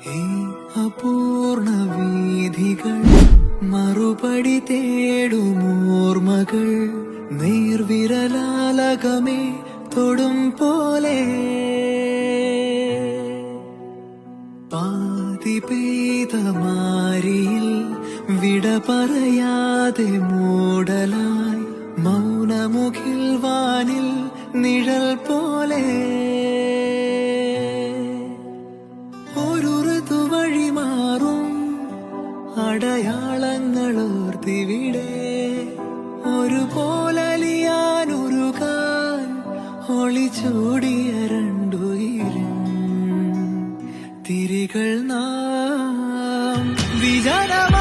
ഈ അപൂർണ വീഥികൾ മറുപടി തേടുമോർമകൾ നീർവിരലാലകമേ തൊടും പോലെ പാതി പെയ്ത മാരിയിൽ വിട പറയാതെ മൂടലായി മൗനമുഖിൽ വാനിൽ നിഴൽ പോലെ ഒരു ഋതുവഴി മാറും അടയാളങ്ങളോർത്തിവിടെ ഒരു പോലലിയാനുരുകാൻ ഒളിച്ചോടിയ രണ്ടുയിരും തിരികൾ നാം വിജനമാ